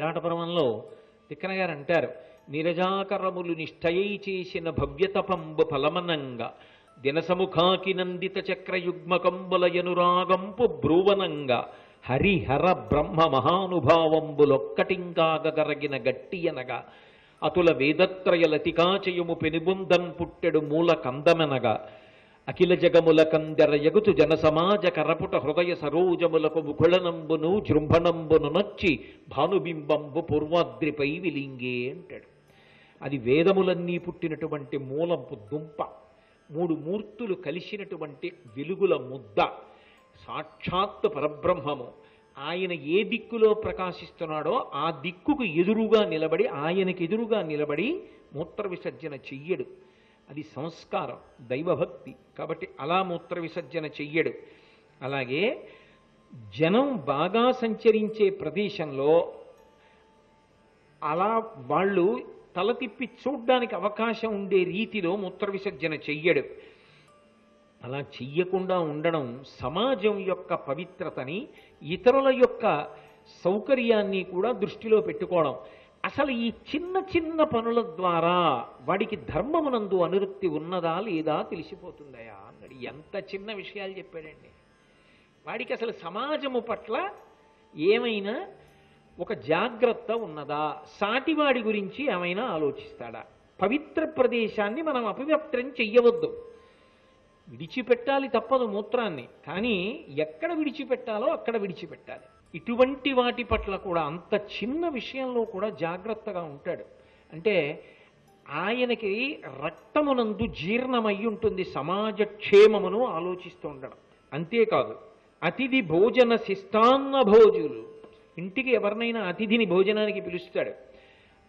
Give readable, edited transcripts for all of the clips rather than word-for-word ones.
విరాట పర్వంలో తిక్కన గారు అంటారు, నిరజాకరములు నిష్ఠయై చేసిన భవ్యతపంబు ఫలమనంగా దినసముఖాకి నందిత చక్రయుగ్మకంబులయనురాగంపు బ్రూవనంగా హరిహర బ్రహ్మ మహానుభావంబులొక్కటింకాగరగిన గట్టియనగా అతుల వేదత్రయలతికాచయము పెనుబుందన్ పుట్టెడు మూల కందమెనగా అఖిల జగముల కందెర యగుతు జన సమాజ కరపుట హృదయ సరోజములకు ముకుళనంబును జృంభణంబును నొచ్చి భానుబింబంబు పూర్వాద్రిపై విలింగే అంటాడు. అది వేదములన్నీ పుట్టినటువంటి మూలంపు దుంప, మూడు మూర్తులు కలిసినటువంటి వెలుగుల ముద్ద, సాక్షాత్ పరబ్రహ్మము. ఆయన ఏ దిక్కులో ప్రకాశిస్తున్నాడో ఆ దిక్కుకు ఎదురుగా నిలబడి, ఆయనకి ఎదురుగా నిలబడి మూత్ర విసర్జన చెయ్యడు. అది సంస్కారం, దైవభక్తి. కాబట్టి అలా మూత్ర విసర్జన చెయ్యడు. అలాగే జనం బాగా సంచరించే ప్రదేశంలో అలా వాళ్ళు తల తిప్పి చూడ్డానికి అవకాశం ఉండే రీతిలో మూత్ర విసర్జన చెయ్యడు. అలా చెయ్యకుండా ఉండడం సమాజం యొక్క పవిత్రతని, ఇతరుల యొక్క సౌకర్యాన్ని కూడా దృష్టిలో పెట్టుకోవడం. అసలు ఈ చిన్న చిన్న పనుల ద్వారా వాడికి ధర్మమునందు అనురక్తి ఉన్నదా లేదా తెలిసిపోతుందయా అన్నాడు. ఎంత చిన్న విషయాలు చెప్పాడండి. వాడికి అసలు సమాజము పట్ల ఏమైనా ఒక జాగ్రత్త ఉన్నదా, సాటివాడి గురించి ఏమైనా ఆలోచిస్తాడా? పవిత్ర ప్రదేశాన్ని మనం అపవిత్రం చెయ్యవద్దు. విడిచిపెట్టాలి తప్పదు మూత్రాన్ని, కానీ ఎక్కడ విడిచిపెట్టాలో అక్కడ విడిచిపెట్టాలి. ఇటువంటి వాటి పట్ల కూడా అంత చిన్న విషయంలో కూడా జాగ్రత్తగా ఉంటాడు. అంటే ఆయనకి రక్తమునందు జీర్ణమై ఉంటుంది సమాజ క్షేమమును ఆలోచిస్తూ ఉండడం. అంతేకాదు అతిథి భోజన శిష్టాన్న భోజులు, ఇంటికి ఎవరినైనా అతిథిని భోజనానికి పిలుస్తాడు.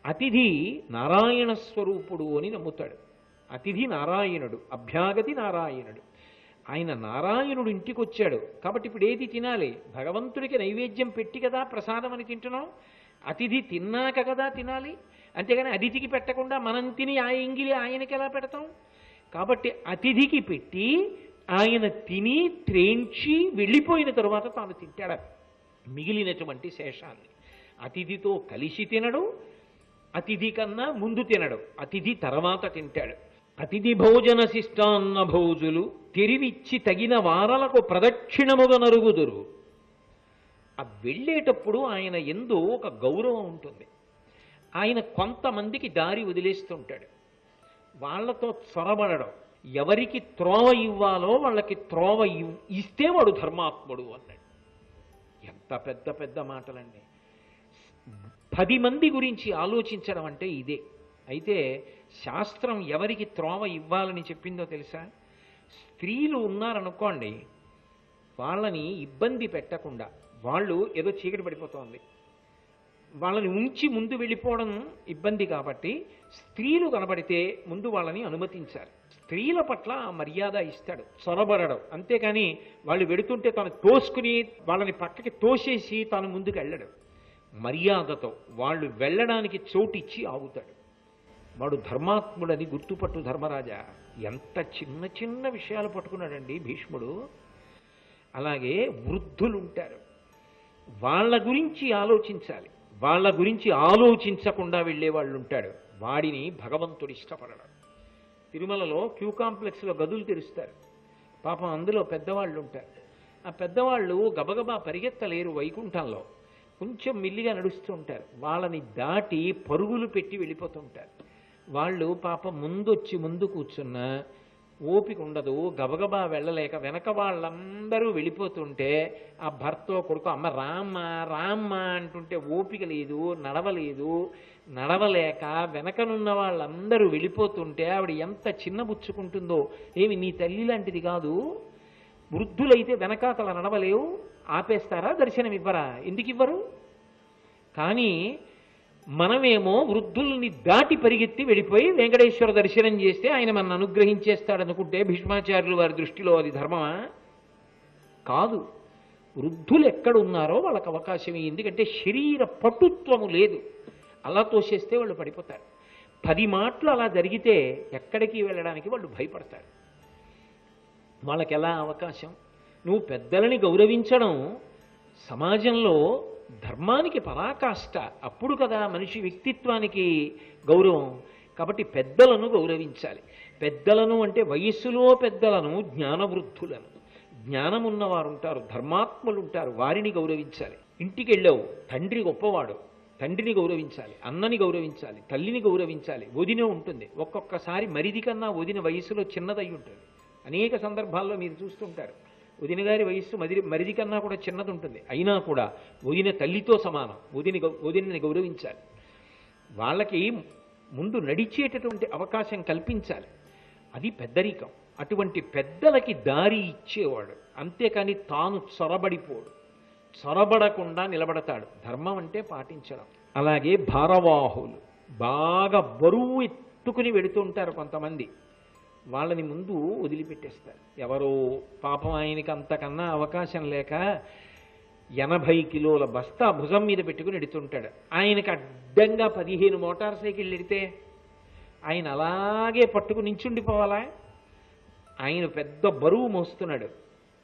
అతిథి నారాయణ స్వరూపుడు అని నమ్ముతాడు. అతిథి నారాయణుడు, అభ్యాగతి నారాయణుడు. ఆయన నారాయణుడు ఇంటికి వచ్చాడు కాబట్టి ఇప్పుడు ఏది తినాలి? భగవంతుడికి నైవేద్యం పెట్టి కదా ప్రసాదం అని తింటున్నాం. అతిథి తిన్నాక కదా తినాలి. అంతేగాని అతిథికి పెట్టకుండా మనం తిని ఆ ఎంగిలి ఆయనకి ఎలా పెడతాం? కాబట్టి అతిథికి పెట్టి ఆయన తిని త్రేంచి వెళ్ళిపోయిన తరువాత తాను తింటాడు మిగిలినటువంటి శేషాన్ని. అతిథితో కలిసి తినడు, అతిథి కన్నా ముందు తినడు, అతిథి తర్వాత తింటాడు. అతిథి భోజన శిష్టాన్న భోజులు తెరివిచ్చి తగిన వారలకు ప్రదక్షిణముగా నరుగుదురు. ఆ వెళ్ళేటప్పుడు ఆయన ఎందు ఒక గౌరవం ఉంటుంది. ఆయన కొంతమందికి దారి వదిలేస్తుంటాడు. వాళ్లతో చొరబడడం, ఎవరికి త్రోవ ఇవ్వాలో వాళ్ళకి త్రోవ ఇస్తే వాడు ధర్మాత్ముడు అన్నాడు. ఎంత పెద్ద పెద్ద మాటలండి. 10 మంది గురించి ఆలోచించడం అంటే ఇదే. అయితే శాస్త్రం ఎవరికి త్రోవ ఇవ్వాలని చెప్పిందో తెలుసా? స్త్రీలు ఉన్నారనుకోండి, వాళ్ళని ఇబ్బంది పెట్టకుండా, వాళ్ళు ఏదో చీకటి పడిపోతోంది, వాళ్ళని ఉంచి ముందు వెళ్ళిపోవడం ఇబ్బంది కాబట్టి స్త్రీలు కనబడితే ముందు వాళ్ళని అనుమతించాలి. స్త్రీల పట్ల మర్యాద ఇస్తాడు, చొరబడడం. అంతేకాని వాళ్ళు వెడుతుంటే తాను తోసుకుని వాళ్ళని పక్కకి తోసేసి తాను ముందుకు వెళ్ళడు. మర్యాదతో వాళ్ళు వెళ్ళడానికి చోటిచ్చి ఆగుతాడు. వాడు ధర్మాత్ముడని గుర్తుపట్టు ధర్మరాజా. ఎంత చిన్న చిన్న విషయాలు పట్టుకున్నాడండి భీష్ముడు. అలాగే వృద్ధులుంటారు, వాళ్ళ గురించి ఆలోచించాలి. వాళ్ళ గురించి ఆలోచించకుండా వెళ్ళేవాళ్ళు ఉంటాడు, వాడిని భగవంతుడు ఇష్టపడడం. తిరుమలలో క్యూ కాంప్లెక్స్లో గదులు తెరుస్తారు. పాపం అందులో పెద్దవాళ్ళు ఉంటారు. ఆ పెద్దవాళ్ళు గబగబా పరిగెత్తలేరు వైకుంఠంలో, కొంచెం మిల్లిగా నడుస్తూ ఉంటారు. వాళ్ళని దాటి పరుగులు పెట్టి వెళ్ళిపోతుంటారు. వాళ్ళు పాపం ముందొచ్చి ముందు కూర్చున్నా ఓపిక ఉండదు, గబగబా వెళ్ళలేక వెనక వాళ్ళందరూ వెళ్ళిపోతుంటే ఆ భర్త కొడుకు అమ్మ రామ్మ రామ్మ అంటుంటే ఓపిక లేదు, నడవలేదు. నడవలేక వెనకనున్న వాళ్ళందరూ వెళ్ళిపోతుంటే ఆవిడ ఎంత చిన్నబుచ్చుకుంటుందో. ఏమి నీ తల్లి లాంటిది కాదు? వృద్ధులైతే వెనకాతల నడవలేవు, ఆపేస్తారా? దర్శనం ఇవ్వరా? ఎందుకు ఇవ్వరు? కానీ మనమేమో వృద్ధుల్ని దాటి పరిగెత్తి వెళ్ళిపోయి వెంకటేశ్వర దర్శనం చేస్తే ఆయన మన అనుగ్రహించేస్తాడనుకుంటే భీష్మాచార్యులు వారి దృష్టిలో అది ధర్మమా? కాదు. వృద్ధులు ఎక్కడున్నారో వాళ్ళకి అవకాశం. ఎందుకంటే శరీర పటుత్వము లేదు, అలా తోసేస్తే వాళ్ళు పడిపోతారు. 10 మాటలు అలా జరిగితే ఎక్కడికి వెళ్ళడానికి వాళ్ళు భయపడతారు. వాళ్ళకి ఎలా అవకాశం? నువ్వు పెద్దలని గౌరవించడం సమాజంలో ధర్మానికి పరాకాష్ట. అప్పుడు కదా మనిషి వ్యక్తిత్వానికి గౌరవం. కాబట్టి పెద్దలను గౌరవించాలి. పెద్దలను అంటే వయస్సులో పెద్దలను, జ్ఞానవృద్ధులను. జ్ఞానం ఉన్నవారు ఉంటారు, ధర్మాత్ములు ఉంటారు, వారిని గౌరవించాలి. ఇంటికి వెళ్ళావు, తండ్రి గొప్పవాడు, తండ్రిని గౌరవించాలి, అన్నని గౌరవించాలి, తల్లిని గౌరవించాలి. వదిన ఉంటుంది, ఒక్కొక్కసారి మరిది కన్నా వదిన వయస్సులో చిన్నదై ఉంటుంది. అనేక సందర్భాల్లో మీరు చూస్తుంటారు, వదిన గారి వయస్సు మరిది కన్నా కూడా చిన్నది ఉంటుంది. అయినా కూడా వదిన తల్లితో సమానం. వదినని గౌరవించాలి. వాళ్ళకి ముందు నడిచేటటువంటి అవకాశం కల్పించాలి. అది పెద్దరికం. అటువంటి పెద్దలకి దారి ఇచ్చేవాడు, అంతేకాని తాను చొరబడిపోడు. చొరబడకుండా నిలబడతాడు. ధర్మం అంటే పాటించడం. అలాగే భారవాహులు, బాగా బరువు ఎత్తుకుని వెడుతూ ఉంటారు కొంతమంది. వాళ్ళని ముందు వదిలిపెట్టేస్తారు. ఎవరో పాపం ఆయనకి అంతకన్నా అవకాశం లేక 80 కిలోల బస్తా భుజం మీద పెట్టుకుని ఎడుతుంటాడు. ఆయనకి అడ్డంగా 15 మోటార్ సైకిళ్ళు ఎడితే ఆయన అలాగే పట్టుకుని నించుండిపోవాలా? ఆయన పెద్ద బరువు మోస్తున్నాడు,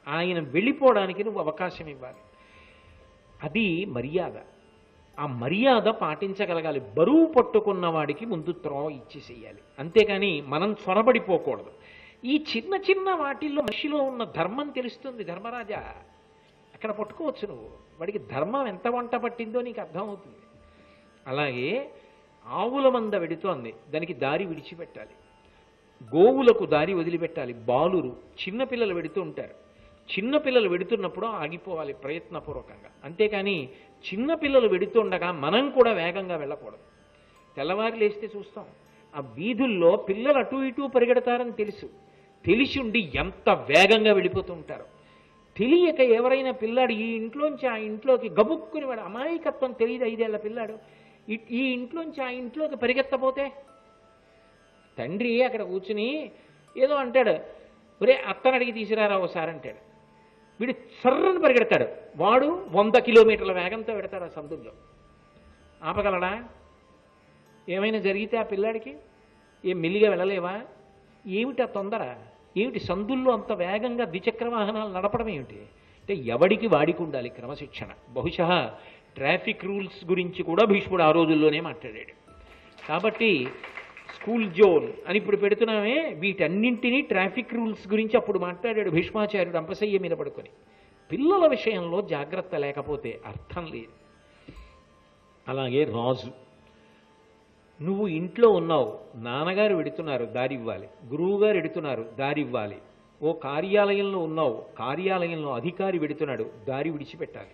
ఆయన వెళ్ళిపోవడానికి నువ్వు అవకాశం ఇవ్వాలి. అది మర్యాద. ఆ మర్యాద పాటించగలగాలి. బరువు పట్టుకున్న వాడికి ముందు త్రోవ ఇచ్చేసేయాలి. అంతేకాని మనం చొరబడిపోకూడదు. ఈ చిన్న చిన్న వాటిల్లో మనిషిలో ఉన్న ధర్మం తెలుస్తుంది. ధర్మరాజా, అక్కడ పట్టుకోవచ్చు నువ్వు. వాడికి ధర్మం ఎంత వంట పట్టిందో నీకు అర్థమవుతుంది. అలాగే ఆవుల మంద వెడుతోంది, దానికి దారి విడిచిపెట్టాలి. గోవులకు దారి వదిలిపెట్టాలి. బాలురు, చిన్నపిల్లలు వెడుతూ ఉంటారు. చిన్నపిల్లలు వెడుతున్నప్పుడు ఆగిపోవాలి ప్రయత్నపూర్వకంగా. అంతేకాని చిన్నపిల్లలు వెడుతుండగా మనం కూడా వేగంగా వెళ్ళకూడదు. తెల్లవారు లేస్తే చూస్తాం, ఆ వీధుల్లో పిల్లలు అటు ఇటు పరిగెడతారని తెలిసి ఉండి ఎంత వేగంగా వెళ్ళిపోతూ ఉంటారు. తెలియక ఎవరైనా పిల్లాడు ఈ ఇంట్లోంచి ఆ ఇంట్లోకి గబుక్కుని, వాడు అమాయకత్వం తెలియదు, 5 ఏళ్ల పిల్లాడు ఈ ఇంట్లోంచి ఆ ఇంట్లోకి పరిగెత్తపోతే తండ్రి అక్కడ కూర్చుని ఏదో అంటాడు, ఒరే అత్తను అడిగి తీసుకురారా ఒకసారి అంటాడు. వీడు సర్రని పరిగెడతాడు. వాడు 100 కిలోమీటర్ల వేగంతో పెడతాడు ఆ సందుల్లో. ఆపగలడా? ఏమైనా జరిగితే ఆ పిల్లాడికి ఏం మెల్లిగా వెళ్ళలేవా? ఏమిటి ఆ తొందర? ఏమిటి సందుల్లో అంత వేగంగా ద్విచక్ర వాహనాలు నడపడం ఏమిటి? అంటే ఎవడికి వాడికి ఉండాలి క్రమశిక్షణ. బహుశా ట్రాఫిక్ రూల్స్ గురించి కూడా భీష్ముడు ఆ రోజుల్లోనే మాట్లాడాడు. కాబట్టి స్కూల్ జోన్ అని ఇప్పుడు పెడుతున్నామే, వీటన్నింటినీ ట్రాఫిక్ రూల్స్ గురించి అప్పుడు మాట్లాడాడు భీష్మాచార్యుడు అంపశయ్య మీద పడుకొని. పిల్లల విషయంలో జాగ్రత్త లేకపోతే అర్థం లేదు. అలాగే రాజు, నువ్వు ఇంట్లో ఉన్నావు, నాన్నగారు వెడుతున్నారు, దారి ఇవ్వాలి. గురువుగారు ఎడుతున్నారు, దారి ఇవ్వాలి. ఓ కార్యాలయంలో ఉన్నావు, కార్యాలయంలో అధికారి వెడుతున్నాడు, దారి విడిచిపెట్టాలి.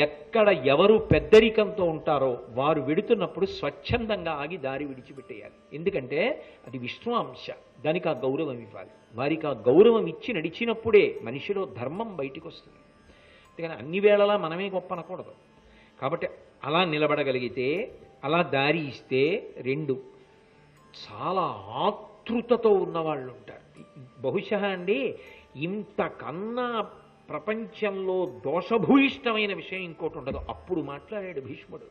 ఎక్కడ ఎవరు పెద్దరికంతో ఉంటారో వారు వెడుతున్నప్పుడు స్వచ్ఛందంగా ఆగి దారి విడిచిపెట్టేయాలి. ఎందుకంటే అది విష్ణు అంశ, దానికి ఆ గౌరవం ఇవ్వాలి. వారికి ఆ గౌరవం ఇచ్చి నడిచినప్పుడే మనిషిలో ధర్మం బయటికి వస్తుంది. అందుకని అన్ని వేళలా మనమే గొప్ప అనకూడదు. కాబట్టి అలా నిలబడగలిగితే, అలా దారి ఇస్తే, 2 చాలా ఆతృతతో ఉన్నవాళ్ళు ఉంటారు. బహుశా అండి ఇంతకన్నా ప్రపంచంలో దోషభూయిష్టమైన విషయం ఇంకోటి ఉండదు. అప్పుడు మాట్లాడాడు భీష్ముడు.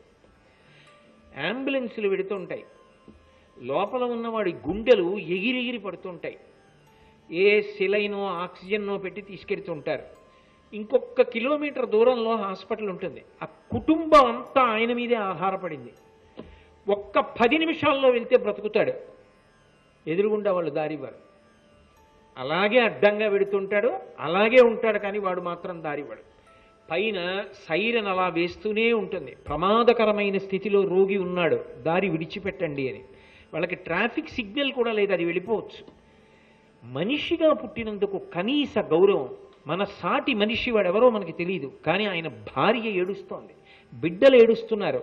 అంబులెన్సులు వెడుతుంటాయి, లోపల ఉన్నవాడి గుండెలు ఎగిరెగిరి పడుతుంటాయి. ఏ సిలైనో ఆక్సిజన్నో పెట్టి తీసుకెడుతుంటారు. ఇంకొక కిలోమీటర్ దూరంలో హాస్పిటల్ ఉంటుంది. ఆ కుటుంబం అంతా ఆయన మీదే ఆధారపడింది. ఒక్క 10 నిమిషాల్లో వెళ్తే బ్రతుకుతాడు. ఎదురుగుండా వాళ్ళు దారివ్వరు. అలాగే అడ్డంగా వెడుతుంటాడు, అలాగే ఉంటాడు, కానీ వాడు మాత్రం దారివ్వడు. పైన సైరన్ అలా వేస్తూనే ఉంటుంది, ప్రమాదకరమైన స్థితిలో రోగి ఉన్నాడు, దారి విడిచిపెట్టండి అని. వాళ్ళకి ట్రాఫిక్ సిగ్నల్ కూడా లేదు, అది వెళ్ళిపోవచ్చు. మనిషిగా పుట్టినందుకు కనీస గౌరవం. మన సాటి మనిషి వాడెవరో మనకి తెలియదు, కానీ ఆయన భార్య ఏడుస్తోంది, బిడ్డలు ఏడుస్తున్నారు.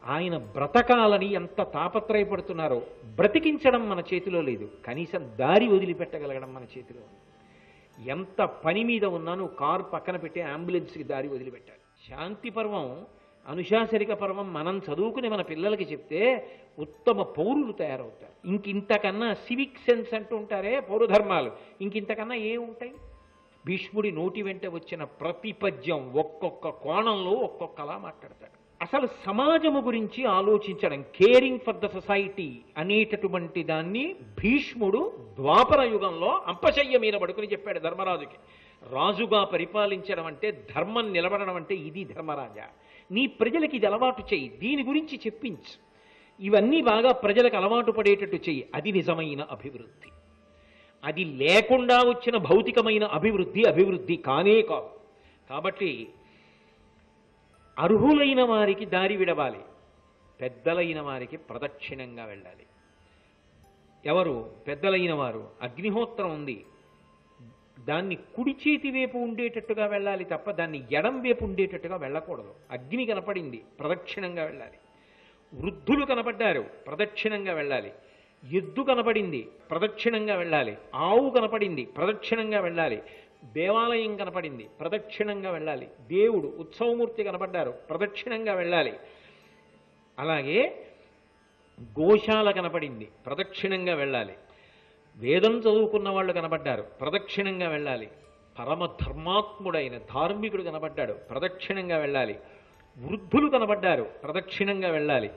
ఆయన బ్రతకాలని ఎంత తాపత్రయపడుతున్నారో. బ్రతికించడం మన చేతిలో లేదు, కనీసం దారి వదిలిపెట్టగలగడం మన చేతిలో. ఎంత పని మీద ఉన్నా నువ్వు కారు పక్కన పెట్టి అంబులెన్స్కి దారి వదిలిపెట్టాలి. శాంతి పర్వం, అనుశాసనిక పర్వం మనం చదువుకుని మన పిల్లలకి చెప్తే ఉత్తమ పౌరులు తయారవుతారు. ఇంకింతకన్నా సివిక్ సెన్స్ అంటూ ఉంటారే పౌరధర్మాలు, ఇంకింతకన్నా ఏముంటాయి? భీష్ముడి నోటి వెంట వచ్చిన ప్రతి పద్యం ఒక్కొక్క కోణంలో ఒక్కొక్కలా మాట్లాడతాడు. అసలు సమాజము గురించి ఆలోచించడం, కేరింగ్ ఫర్ ద సొసైటీ అనేటటువంటి దాన్ని భీష్ముడు ద్వాపర యుగంలో అంపశయ్య మీద పడుకుని చెప్పాడు ధర్మరాజుకి. రాజుగా పరిపాలించడం అంటే, ధర్మం నిలబడడం అంటే ఇది ధర్మరాజా. నీ ప్రజలకి ఇది అలవాటు చెయ్యి, దీని గురించి చెప్పించు, ఇవన్నీ బాగా ప్రజలకు అలవాటు పడేటట్టు చెయ్యి. అది నిజమైన అభివృద్ధి. అది లేకుండా వచ్చిన భౌతికమైన అభివృద్ధి కానే కాదు. కాబట్టి అర్హులైన వారికి దారి విడవాలి, పెద్దలైన వారికి ప్రదక్షిణంగా వెళ్ళాలి. ఎవరు పెద్దలైన వారు? అగ్నిహోత్రం ఉంది, దాన్ని కుడి చేతి వైపు ఉండేటట్టుగా వెళ్ళాలి తప్ప దాన్ని ఎడం వైపు ఉండేటట్టుగా వెళ్ళకూడదు. అగ్ని కనపడింది, ప్రదక్షిణంగా వెళ్ళాలి. వృద్ధులు కనపడ్డారు, ప్రదక్షిణంగా వెళ్ళాలి. ఎద్దు కనపడింది, ప్రదక్షిణంగా వెళ్ళాలి. ఆవు కనపడింది, ప్రదక్షిణంగా వెళ్ళాలి. దేవాలయం కనపడింది, ప్రదక్షిణంగా వెళ్ళాలి. దేవుడు ఉత్సవమూర్తి కనపడ్డారు, ప్రదక్షిణంగా వెళ్ళాలి. అలాగే గోశాల కనపడింది, ప్రదక్షిణంగా వెళ్ళాలి. వేదం చదువుకున్న వాళ్ళు కనపడ్డారు, ప్రదక్షిణంగా వెళ్ళాలి. పరమ ధర్మాత్ముడైన ధార్మికుడు కనపడ్డాడు, ప్రదక్షిణంగా వెళ్ళాలి. వృద్ధులు కనపడ్డారు, ప్రదక్షిణంగా వెళ్ళాలి.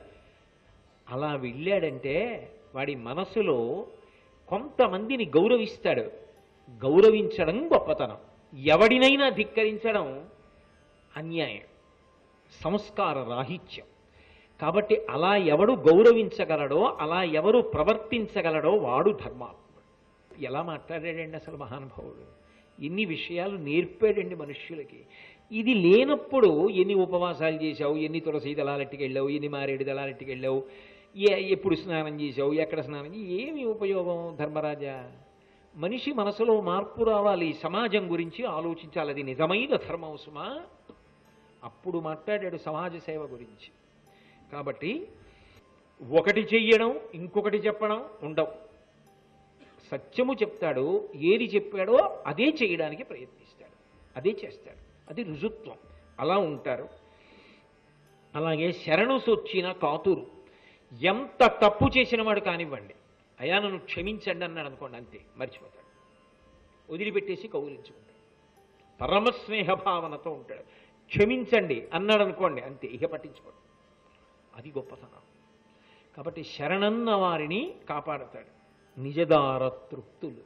అలా వెళ్ళాడంటే వాడి మనసులో కొంతమందిని గౌరవిస్తాడు. గౌరవించడం గొప్పతనం, ఎవడినైనా ధిక్కరించడం అన్యాయం, సంస్కార రాహిత్యం. కాబట్టి అలా ఎవడు గౌరవించగలడో, అలా ఎవరు ప్రవర్తించగలడో వాడు ధర్మాత్ముడు. ఎలా మాట్లాడాడండి అసలు మహానుభావుడు! ఎన్ని విషయాలు నేర్పాడండి మనుష్యులకి. ఇది లేనప్పుడు ఎన్ని ఉపవాసాలు చేశావు, ఎన్ని తులసి దళాలెట్టుకు వెళ్ళావు, ఎన్ని మారేడు దళాలెట్టుకు వెళ్ళావు, ఎప్పుడు స్నానం చేశావు, ఎక్కడ స్నానం, ఏమి ఉపయోగం ధర్మరాజా? మనిషి మనసులో మార్పు రావాలి, సమాజం గురించి ఆలోచించాలి. అది నిజమైన ధర్మం సుమా. అప్పుడు మాట్లాడాడు సమాజ సేవ గురించి. కాబట్టి ఒకటి చెయ్యడం ఇంకొకటి చెప్పడం ఉండవు. సత్యము చెప్తాడు, ఏది చెప్పాడో అదే చేయడానికి ప్రయత్నిస్తాడు, అదే చేస్తాడు. అది రుజుత్వం. అలా ఉంటారు. అలాగే శరణు సొచ్చిన కాతురు. ఎంత తప్పు చేసిన వాడు కానివ్వండి, అయా నన్ను క్షమించండి అన్నాడు అనుకోండి, అంతే, మర్చిపోతాడు, వదిలిపెట్టేసి కౌలించుకుంటాడు. పరమస్నేహ భావనతో ఉంటాడు. క్షమించండి అన్నాడు అనుకోండి, అంతే, ఇక పట్టించుకోడు. అది గొప్పతనం. కాబట్టి శరణన్న వారిని కాపాడతాడు. నిజదార తృప్తులు.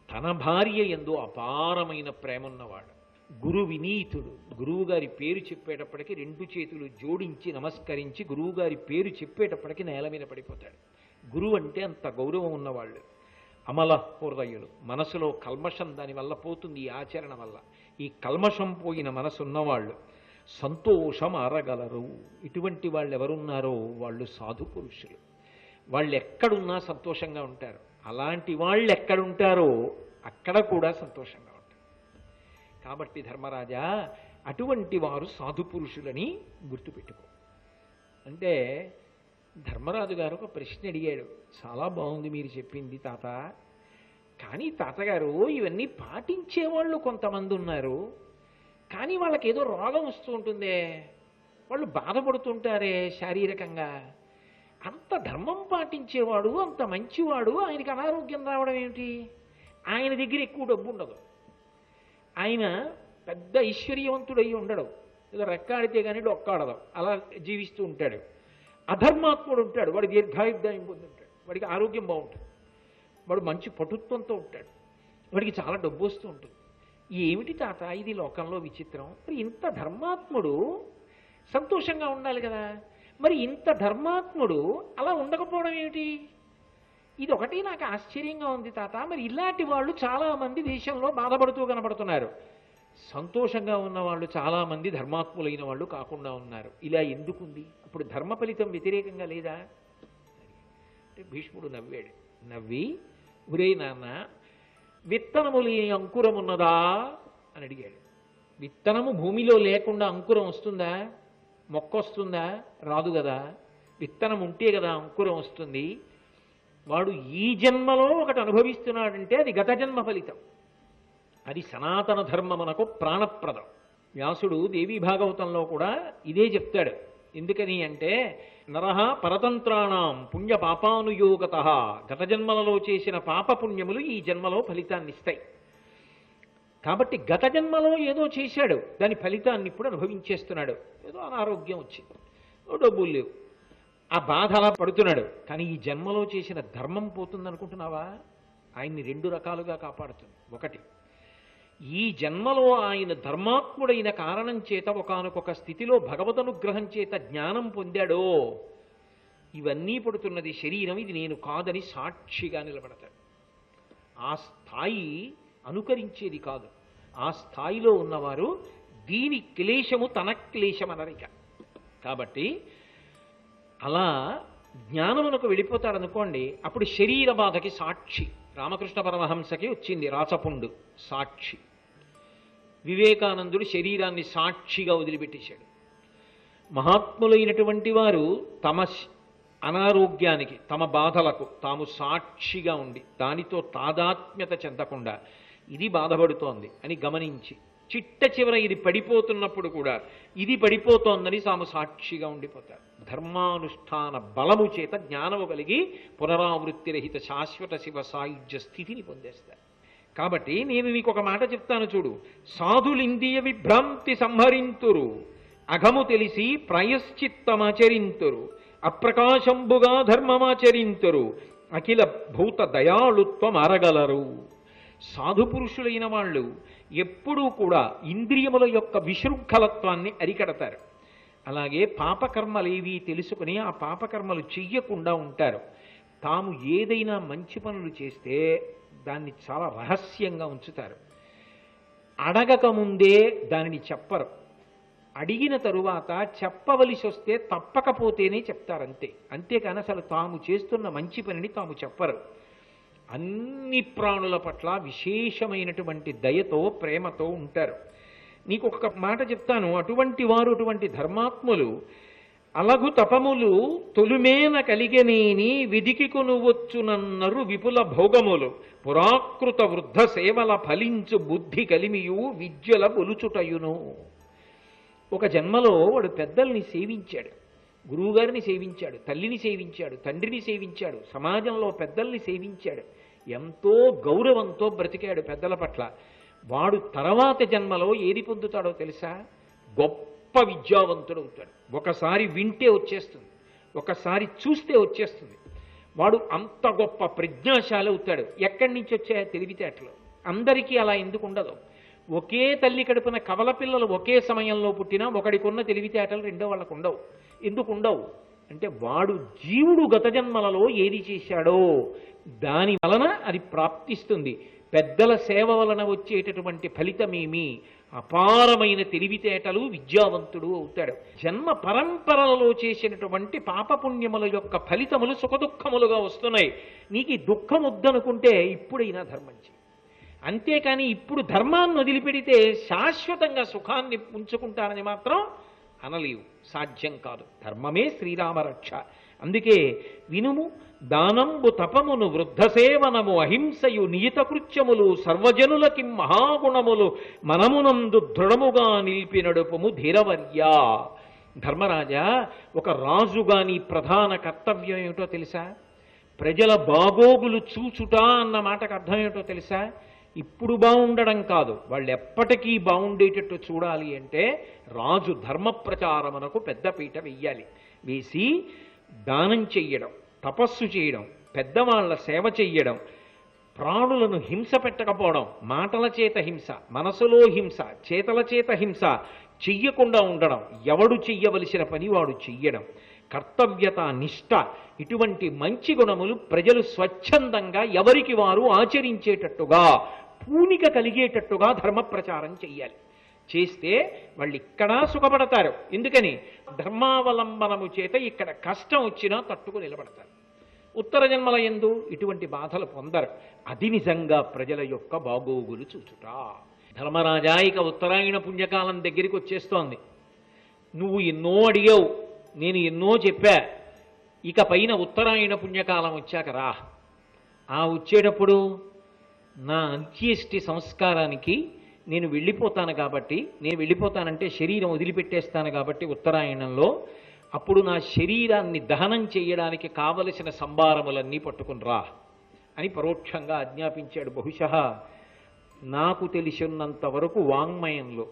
తన భార్య యందు అపారమైన ప్రేమ ఉన్నవాడు. గురు వినీతుడు. గురువుగారి పేరు చెప్పేటప్పటికి రెండు చేతులు జోడించి నమస్కరించి గురువుగారి పేరు చెప్పేటప్పటికి నేల మీద పడిపోతాడు. గురువు అంటే అంత గౌరవం ఉన్నవాళ్ళు. అమల హృదయులు. మనసులో కల్మషం దానివల్ల పోతుంది, ఈ ఆచరణ వల్ల. ఈ కల్మషం పోయిన మనసు ఉన్నవాళ్ళు సంతోషం అరగలరు. ఇటువంటి వాళ్ళు ఎవరున్నారో వాళ్ళు సాధు పురుషులు. వాళ్ళు ఎక్కడున్నా సంతోషంగా ఉంటారు. అలాంటి వాళ్ళు ఎక్కడుంటారో అక్కడ కూడా సంతోషంగా ఉంటారు. కాబట్టి ధర్మరాజా, అటువంటి వారు సాధు పురుషులని గుర్తుపెట్టుకో. అంటే ధర్మరాజు గారు ఒక ప్రశ్న అడిగాడు. చాలా బాగుంది మీరు చెప్పింది తాత, కానీ తాతగారు ఇవన్నీ పాటించేవాళ్ళు కొంతమంది ఉన్నారు, కానీ వాళ్ళకి ఏదో రోగం వస్తూ ఉంటుందే, వాళ్ళు బాధపడుతుంటారే శారీరకంగా. అంత ధర్మం పాటించేవాడు, అంత మంచివాడు, ఆయనకి అనారోగ్యం రావడం ఏమిటి? ఆయన దగ్గర ఎక్కువ డబ్బు ఉండదు, ఆయన పెద్ద ఐశ్వర్యవంతుడై ఉండడు, ఏదో రెక్కాడితే కానీ డొక్కాడదు, అలా జీవిస్తూ ఉంటాడు. అధర్మాత్ముడు ఉంటాడు, వాడు దీర్ఘాయుర్దాయం పొందుంటాడు, వాడికి ఆరోగ్యం బాగుంటుంది, వాడు మంచి పటుత్వంతో ఉంటాడు, వాడికి చాలా డబ్బు వస్తూ ఉంటుంది. ఏమిటి తాత ఇది లోకంలో విచిత్రం? మరి ఇంత ధర్మాత్ముడు సంతోషంగా ఉండాలి కదా, మరి ఇంత ధర్మాత్ముడు అలా ఉండకపోవడం ఏమిటి? ఇది ఒకటి నాకు ఆశ్చర్యంగా ఉంది తాత. మరి ఇలాంటి వాళ్ళు చాలామంది దేశంలో బాధపడుతూ కనపడుతున్నారు. సంతోషంగా ఉన్న వాళ్ళు చాలామంది ధర్మాత్ములైన వాళ్ళు కాకుండా ఉన్నారు. ఇలా ఎందుకుంది? అప్పుడు ధర్మ ఫలితం వ్యతిరేకంగా లేదా? అంటే భీష్ముడు నవ్వాడు. నవ్వి, ఒరే నాన్న, విత్తనము లేని అంకురం ఉన్నదా అని అడిగాడు. విత్తనము భూమిలో లేకుండా అంకురం వస్తుందా? మొక్క వస్తుందా? రాదు కదా. విత్తనం ఉంటే కదా అంకురం వస్తుంది. వాడు ఈ జన్మలో ఒకటి అనుభవిస్తున్నాడంటే అది గత జన్మ ఫలితం. అది సనాతన ధర్మమునకు ప్రాణప్రదం. వ్యాసుడు దేవీ భాగవతంలో కూడా ఇదే చెప్తాడు. ఎందుకని అంటే, నరః పరతంత్రాణం పుణ్య పాపానుయోగత, గత జన్మలలో చేసిన పాపపుణ్యములు ఈ జన్మలో ఫలితాన్ని ఇస్తాయి. కాబట్టి గత జన్మలో ఏదో చేశాడు, దాని ఫలితాన్ని ఇప్పుడు అనుభవించేస్తున్నాడు. ఏదో అనారోగ్యం వచ్చింది, డబ్బులు లేవు, ఆ బాధ అలా పడుతున్నాడు. కానీ ఈ జన్మలో చేసిన ధర్మం పోతుంది అనుకుంటున్నావా? ఆయన్ని రెండు రకాలుగా కాపాడుతుంది. ఒకటి, ఈ జన్మలో ఆయన ధర్మాత్ముడైన కారణం చేత ఒకానొక స్థితిలో భగవదనుగ్రహం చేత జ్ఞానం పొందాడో ఇవన్నీ పడుతున్నది శరీరం, ఇది నేను కాదని సాక్షిగా నిలబడతాడు. ఆ స్థాయి అనుకరించేది కాదు. ఆ స్థాయిలో ఉన్నవారు దీని క్లేశము తన క్లేశం అనరిక. కాబట్టి అలా జ్ఞానమునకు వెళ్ళిపోతాడనుకోండి, అప్పుడు శరీర బాధకి సాక్షి. రామకృష్ణ పరమహంసకి వచ్చింది రాచపుండు సాక్షి. వివేకానందుడు శరీరాన్ని సాక్షిగా వదిలిపెట్టేశాడు. మహాత్ములైనటువంటి వారు తమ అనారోగ్యానికి, తమ బాధలకు తాము సాక్షిగా ఉండి దానితో తాదాత్మ్యత చెందకుండా ఇది బాధపడుతోంది అని గమనించి చిట్ట చివర ఇది పడిపోతున్నప్పుడు కూడా ఇది పడిపోతోందని తాము సాక్షిగా ఉండిపోతారు. ధర్మానుష్ఠాన బలము చేత జ్ఞానము కలిగి పునరావృత్తిరహిత శాశ్వత శివ సాయుధ్య స్థితిని పొందేస్తారు. కాబట్టి నేను నీకు ఒక మాట చెప్తాను చూడు. సాధులిందియ విభ్రాంతి సంహరింతురు, అఘము తెలిసి ప్రాయశ్చిత్తమాచరింతురు, అప్రకాశంబుగా ధర్మమాచరింతురు, అఖిల భూత దయాళుత్వం అరగలరు. సాధుపురుషులైన వాళ్ళు ఎప్పుడూ కూడా ఇంద్రియముల యొక్క విశృంఖలత్వాన్ని అరికడతారు. అలాగే పాపకర్మలేవి తెలుసుకుని ఆ పాపకర్మలు చెయ్యకుండా ఉంటారు. తాము ఏదైనా మంచి పనులు చేస్తే దాన్ని చాలా రహస్యంగా ఉంచుతారు. అడగక ముందే దానిని చెప్పరు. అడిగిన తరువాత చెప్పవలసి వస్తే తప్పకపోతేనే చెప్తారంతే. అంతేకాని అసలు తాము చేస్తున్న మంచి పనిని తాము చెప్పరు. అన్ని ప్రాణుల పట్ల విశేషమైనటువంటి దయతో ప్రేమతో ఉంటారు. నీకు ఒక మాట చెప్తాను. అటువంటి వారు, అటువంటి ధర్మాత్ములు అలగు తపములు తొలుమేన కలిగనేని విధికి కొనువచ్చునన్నరు విపుల భోగములు, పురాకృత వృద్ధ సేవల ఫలించు బుద్ధి కలిమియు విద్యల బొలుచుటయును. ఒక జన్మలో వాడు పెద్దల్ని సేవించాడు, గురువుగారిని సేవించాడు, తల్లిని సేవించాడు, తండ్రిని సేవించాడు, సమాజంలో పెద్దల్ని సేవించాడు, ఎంతో గౌరవంతో బ్రతికాడు పెద్దల పట్ల. వాడు తర్వాత జన్మలో ఏది పొందుతాడో తెలుసా? గొప్ప విద్యావంతుడు అవుతాడు. ఒకసారి వింటే వచ్చేస్తుంది, ఒకసారి చూస్తే వచ్చేస్తుంది. వాడు అంత గొప్ప ప్రజ్ఞాశాలి అవుతాడు. ఎక్కడి నుంచి వచ్చాయో తెలివితేటలు. అందరికీ అలా ఎందుకు ఉండదు? ఒకే తల్లి కడుపున కవల పిల్లలు ఒకే సమయంలో పుట్టినా ఒకడికి ఉన్న తెలివితేటలు రెండో వాళ్ళకు ఉండవు. ఎందుకు ఉండవు అంటే వాడు జీవుడు గత జన్మలలో ఏది చేశాడో దాని వలన అది ప్రాప్తిస్తుంది. పెద్దల సేవ వలన వచ్చేటటువంటి ఫలితమేమి? అపారమైన తెలివితేటలు, విద్యావంతుడు అవుతాడు. జన్మ పరంపరలలో చేసినటువంటి పాపపుణ్యముల యొక్క ఫలితములు సుఖదుఖములుగా వస్తున్నాయి. నీకు ఈ దుఃఖం వద్దనుకుంటే ఇప్పుడైనా ధర్మం చేయి. అంతేకాని ఇప్పుడు ధర్మాన్ని వదిలిపెడితే శాశ్వతంగా సుఖాన్ని ఉంచుకుంటారని మాత్రం అనలేవు, సాధ్యం కాదు. ధర్మమే శ్రీరామరక్ష. అందుకే వినుము, దానంబు తపమును వృద్ధసేవనము అహింసయు నియత కృత్యములు సర్వజనులకి మహాగుణములు మనమునందు దృఢముగా నిలిపినడుపుము ధీరవర్యా. ధర్మరాజా, ఒక రాజుగా నీ ప్రధాన కర్తవ్యం ఏమిటో తెలుసా? ప్రజల బాగోగులు చూచుట అన్న మాటకు అర్థం ఏమిటో తెలుసా? ఇప్పుడు బాగుండడం కాదు, వాళ్ళు ఎప్పటికీ బాగుండేటట్టు చూడాలి అంటే రాజు ధర్మ ప్రచారమునకు పెద్దపీట వెయ్యాలి. వేసి దానం చెయ్యడం, తపస్సు చేయడం, పెద్దవాళ్ల సేవ చెయ్యడం, ప్రాణులను హింస పెట్టకపోవడం, మాటల చేత హింస, మనసులో హింస, చేతల చేత హింస చెయ్యకుండా ఉండడం, ఎవడు చెయ్యవలసిన పని వాడు చెయ్యడం, కర్తవ్యత, నిష్ఠ, ఇటువంటి మంచి గుణములు ప్రజలు స్వచ్ఛందంగా ఎవరికి వారు ఆచరించేటట్టుగా, పూనిక కలిగేటట్టుగా ధర్మ ప్రచారం చెయ్యాలి. చేస్తే వాళ్ళు ఇక్కడా సుఖపడతారు. ఎందుకని? ధర్మావలంబనము చేత ఇక్కడ కష్టం వచ్చినా తట్టుకు నిలబడతారు. ఉత్తర జన్మల యందు ఇటువంటి బాధలు పొందరు. అది నిజంగా ప్రజల యొక్క బాగోగులు చూచుట. ధర్మరాజా, ఇక ఉత్తరాయణ పుణ్యకాలం దగ్గరికి వచ్చేస్తోంది. నువ్వు ఎన్నో అడిగావు, నేను ఎన్నో చెప్పా. ఇక పైన ఉత్తరాయణ పుణ్యకాలం వచ్చాక రా. ఆ వచ్చేటప్పుడు నా అంత్యేష్టి సంస్కారానికి నేను వెళ్ళిపోతాను కాబట్టి, నేను వెళ్ళిపోతానంటే శరీరం వదిలిపెట్టేస్తాను కాబట్టి ఉత్తరాయణంలో, అప్పుడు నా శరీరాన్ని దహనం చేయడానికి కావలసిన సంభారములన్నీ పట్టుకుని రా అని పరోక్షంగా ఆజ్ఞాపించాడు. బహుశः నాకు తెలిసినంత వరకు వాంగ్మయంలో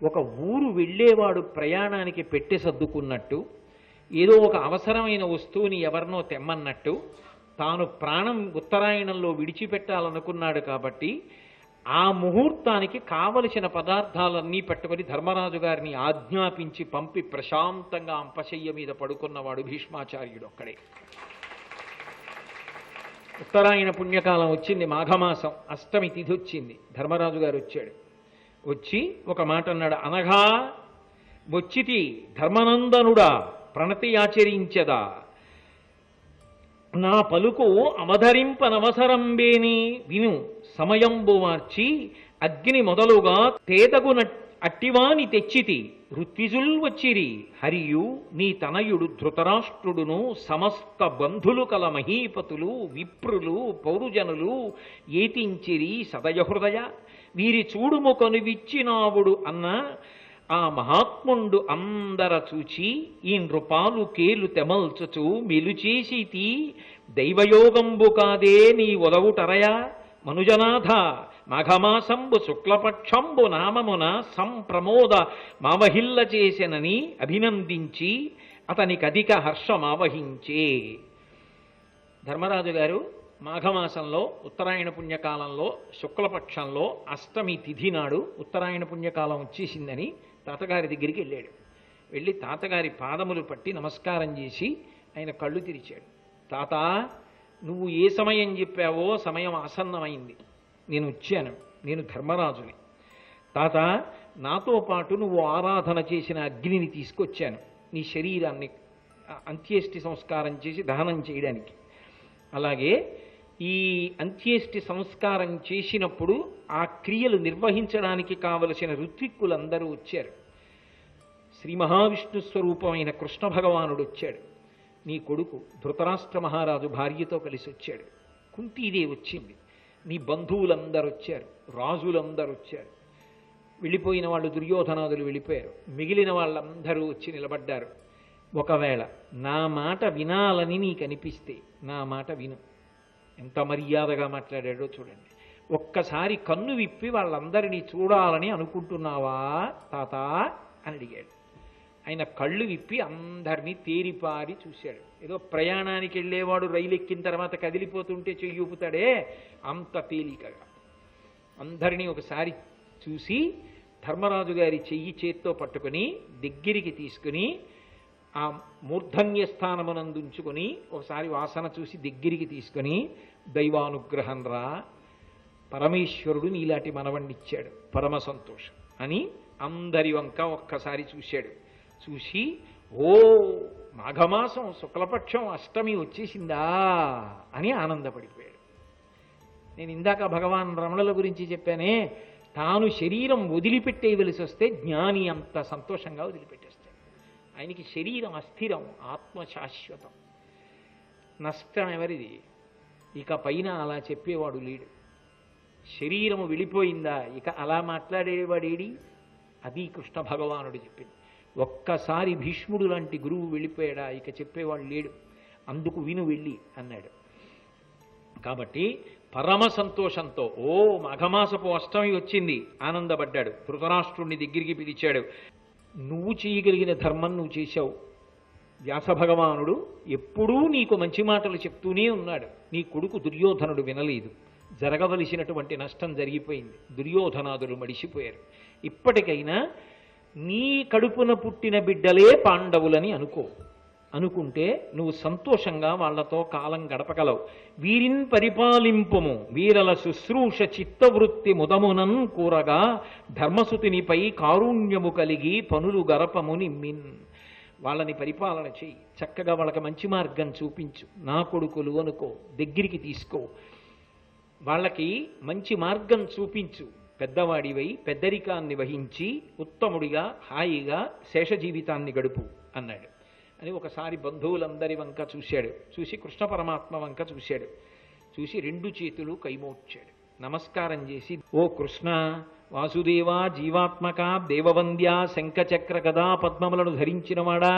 ఒక ఊరు వెళ్ళేవాడు ప్రయాణానికి పెట్టె సర్దుకున్నట్టు, ఏదో ఒక అవసరమైన వస్తువుని ఎవరినో తెమ్మన్నట్టు, తాను ప్రాణం ఉత్తరాయణంలో విడిచిపెట్టాలనుకున్నాడు కాబట్టి ఆ ముహూర్తానికి కావలసిన పదార్థాలన్నీ పట్టుకొని ధర్మరాజు గారిని ఆజ్ఞాపించి పంపి ప్రశాంతంగా అంపశయ్య మీద పడుకున్నవాడు భీష్మాచార్యుడు ఒక్కడే. ఉత్తరాయణ పుణ్యకాలం వచ్చింది, మాఘమాసం అష్టమి తిథి వచ్చింది. ధర్మరాజు గారు వచ్చాడు. వచ్చి ఒక మాట అన్నాడు, అనగా వచ్చితి ధర్మనందనుడా ప్రణతి ఆచరించదా, నా పలుకు అవధరింపనవసరంబేని విను సమయంబు మార్చి అగ్ని మొదలుగా తేతగు అట్టివాని తెచ్చితి ఋత్విజుల్ వచ్చిరి హరియు నీ తనయుడు ధృతరాష్ట్రుడును సమస్త బంధులు కల మహీపతులు విప్రులు పౌరుజనులు ఏతించిరి సదయహృదయ వీరి చూడుము కొనువిచ్చినావుడు అన్న ఆ మహాత్ముండు అందర చూచి ఈ నృపాలు కేలు తెమల్చుచు మెలుచేసితి దైవయోగంబు కాదే నీ ఒదవుటరయ మనుజనాథ మాఘమాసంబు శుక్లపక్షంబు నామమున సంప్రమోద మావహిల్ల చేసెనని అభినందించి అతనికి అధిక హర్షమావహించే. ధర్మరాజు గారు మాఘమాసంలో ఉత్తరాయణ పుణ్యకాలంలో శుక్లపక్షంలో అష్టమి తిథి నాడు ఉత్తరాయణ పుణ్యకాలం వచ్చేసిందని తాతగారి దగ్గరికి వెళ్ళాడు. వెళ్ళి తాతగారి పాదములు పట్టి నమస్కారం చేసి ఆయన కళ్ళు తెరిచాడు. తాత, నువ్వు ఏ సమయం చెప్పావో సమయం ఆసన్నమైంది, నేను వచ్చాను, నేను ధర్మరాజుని. తాత, నాతో పాటు నువ్వు ఆరాధన చేసిన అగ్నిని తీసుకొచ్చాను నీ శరీరాన్ని అంత్యేష్టి సంస్కారం చేసి దహనం చేయడానికి. అలాగే ఈ అంత్యేష్టి సంస్కారం చేసినప్పుడు ఆ క్రియలు నిర్వహించడానికి కావలసిన ఋత్విక్కులందరూ వచ్చారు. శ్రీ మహావిష్ణు స్వరూపమైన కృష్ణ భగవానుడు వచ్చాడు. నీ కొడుకు ధృతరాష్ట్ర మహారాజు భార్యతో కలిసి వచ్చాడు. కుంతీదేవి వచ్చింది. నీ బంధువులందరూ వచ్చారు, రాజులందరూ వచ్చారు. వెళ్ళిపోయిన వాళ్ళు దుర్యోధనాదులు వెళ్ళిపోయారు. మిగిలిన వాళ్ళందరూ వచ్చి నిలబడ్డారు. ఒకవేళ నా మాట వినాలని నీకు అనిపిస్తే నా మాట విను. ఎంత మర్యాదగా మాట్లాడాడో చూడండి. ఒక్కసారి కన్ను విప్పి వాళ్ళందరినీ చూడాలని అనుకుంటున్నావా తాత అని అడిగాడు. ఆయన కళ్ళు విప్పి అందరినీ తేరిపారి చూశాడు. ఏదో ప్రయాణానికి వెళ్ళేవాడు రైలు ఎక్కిన తర్వాత కదిలిపోతుంటే చెయ్యి ఊపుతాడే అంత తేలికగా అందరినీ ఒకసారి చూసి ధర్మరాజు గారి చెయ్యి చేత్తో పట్టుకుని దగ్గరికి తీసుకుని ఆ మూర్ధన్య స్థానమునందుంచుకొని ఒకసారి వాసన చూసి దగ్గరికి తీసుకొని దైవానుగ్రహం రా, పరమేశ్వరుడు నీలాంటి మనవణ్ణిచ్చాడు, పరమ సంతోషం అని అందరి వంక ఒక్కసారి చూశాడు. చూసి ఓ మాఘమాసం శుక్లపక్షం అష్టమి వచ్చేసిందా అని ఆనందపడిపోయాడు. నేను ఇందాక భగవాన్ రమణుల గురించి చెప్పానే, తాను శరీరం వదిలిపెట్టేయవలసి వస్తే జ్ఞాని అంత సంతోషంగా వదిలిపెట్టేస్తాడు. ఆయనకి శరీరం అస్థిరం, ఆత్మ శాశ్వతం. నష్టం ఎవరిది? ఇక పైన అలా చెప్పేవాడు లేడు. శరీరము వెళ్ళిపోయిందా ఇక అలా మాట్లాడేవాడేడి? అది కృష్ణ భగవానుడు చెప్పింది. ఒక్కసారి భీష్ముడు లాంటి గురువు వెళ్ళిపోయాడా ఇక చెప్పేవాడు లేడు, అందుకు విను వెళ్ళి అన్నాడు. కాబట్టి పరమ సంతోషంతో ఓ మాఘమాసపు అష్టమి వచ్చింది ఆనందపడ్డాడు. ధృతరాష్ట్రుణ్ణి దగ్గరికి పిలిచాడు. నువ్వు చేయగలిగిన ధర్మం నువ్వు చేశావు. వ్యాస భగవానుడు ఎప్పుడూ నీకు మంచి మాటలు చెప్తూనే ఉన్నాడు. నీ కొడుకు దుర్యోధనుడు వినలేదు. జరగవలసినటువంటి నష్టం జరిగిపోయింది. దుర్యోధనాదులు మడిసిపోయారు. ఇప్పటికైనా నీ కడుపున పుట్టిన బిడ్డలే పాండవులని అనుకుంటే నువ్వు సంతోషంగా వాళ్లతో కాలం గడపగలవు. వీరిన్ పరిపాలింపుము వీరల శుశ్రూష చిత్తవృత్తి ముదమునన్ కూరగా ధర్మసుతినిపై కారుణ్యము కలిగి పనులు గరపము నిమ్మిన్. వాళ్ళని పరిపాలన చెయ్యి, చక్కగా వాళ్ళకి మంచి మార్గం చూపించు. నా కొడుకులు అనుకో, దగ్గరికి తీసుకో, వాళ్ళకి మంచి మార్గం చూపించు. పెద్దవాడివై పెద్దరికాన్ని వహించి ఉత్తముడిగా హాయిగా శేష జీవితాన్ని గడుపు అన్నాడు. అని ఒకసారి బంధువులందరి వంక చూశాడు. చూసి కృష్ణ పరమాత్మ వంక చూశాడు. చూసి రెండు చేతులు కైమోడ్చాడు. నమస్కారం చేసి, ఓ కృష్ణ వాసుదేవ జీవాత్మక దేవవంద్య శంఖచక్ర గదా పద్మములను ధరించినవాడా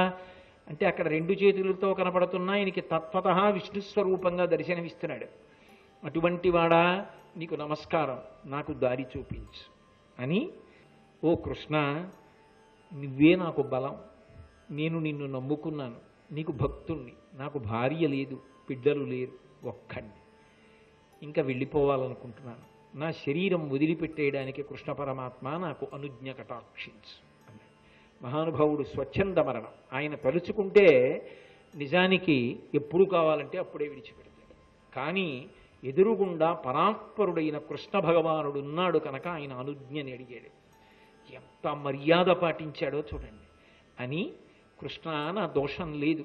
అంటే అక్కడ రెండు చేతులతో కనపడుతున్నా ఆయనకి తత్వత విష్ణుస్వరూపంగా దర్శనమిస్తున్నాడు. అటువంటి వాడా నీకు నమస్కారం, నాకు దారి చూపించు అని. ఓ కృష్ణ నువ్వే నాకు బలం, నేను నిన్ను నమ్ముకున్నాను, నీకు భక్తుణ్ణి, నాకు భార్య లేదు, బిడ్డలు లేరు, ఒక్కడిని, ఇంకా వెళ్ళిపోవాలనుకుంటున్నాను, నా శరీరం వదిలిపెట్టేయడానికి కృష్ణ పరమాత్మ నాకు అనుజ్ఞ కటాక్షించు అన్నాడు. మహానుభావుడు స్వచ్ఛంద మరణం. ఆయన తలుచుకుంటే నిజానికి ఎప్పుడు కావాలంటే అప్పుడే విడిచిపెడతాడు. కానీ ఎదురుగుండా పరాత్పరుడైన కృష్ణ భగవానుడు ఉన్నాడు కనుక ఆయన అనుజ్ఞని అడిగాడు. ఎంత మర్యాద పాటించాడో చూడండి. అని కృష్ణ, నా దోషం లేదు,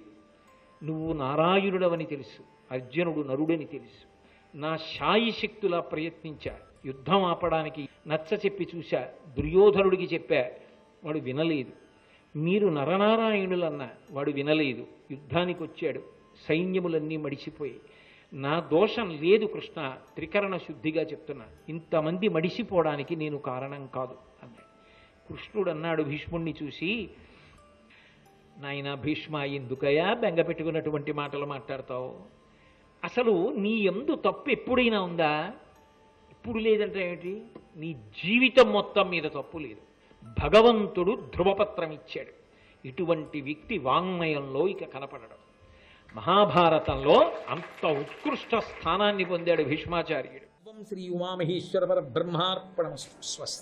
నువ్వు నారాయణుడవని తెలుసు, అర్జునుడు నరుడని తెలుసు, నా శాయి శక్తులా ప్రయత్నించా, యుద్ధం ఆపడానికి నచ్చ చెప్పి చూశా, దుర్యోధనుడికి చెప్పా, వాడు వినలేదు. మీరు నరనారాయణులన్నా వాడు వినలేదు. యుద్ధానికి వచ్చాడు, సైన్యములన్నీ మడిసిపోయి. నా దోషం లేదు కృష్ణ, త్రికరణ శుద్ధిగా చెప్తున్నా, ఇంతమంది మడిసిపోవడానికి నేను కారణం కాదు అన్నాడు. కృష్ణుడు అన్నాడు భీష్ముణ్ణి చూసి, నాయన భీష్మ, ఎందుకయా బెంగ పెట్టుకున్నటువంటి మాటలు మాట్లాడతావు? అసలు నీ యందు తప్పు ఎప్పుడైనా ఉందా? ఇప్పుడు లేదంటే ఏమిటి? నీ జీవితం మొత్తం మీద తప్పు లేదు. భగవంతుడు ధ్రువపత్రం ఇచ్చాడు. ఇటువంటి వ్యక్తి వాంగ్మయంలో ఇక కనపడడం. మహాభారతంలో అంత ఉత్కృష్ట స్థానాన్ని పొందాడు భీష్మాచార్యుడు. శ్రీ ఉమామహేశ్వర పరబ్రహ్మార్పణమస్తు. స్వస్తి.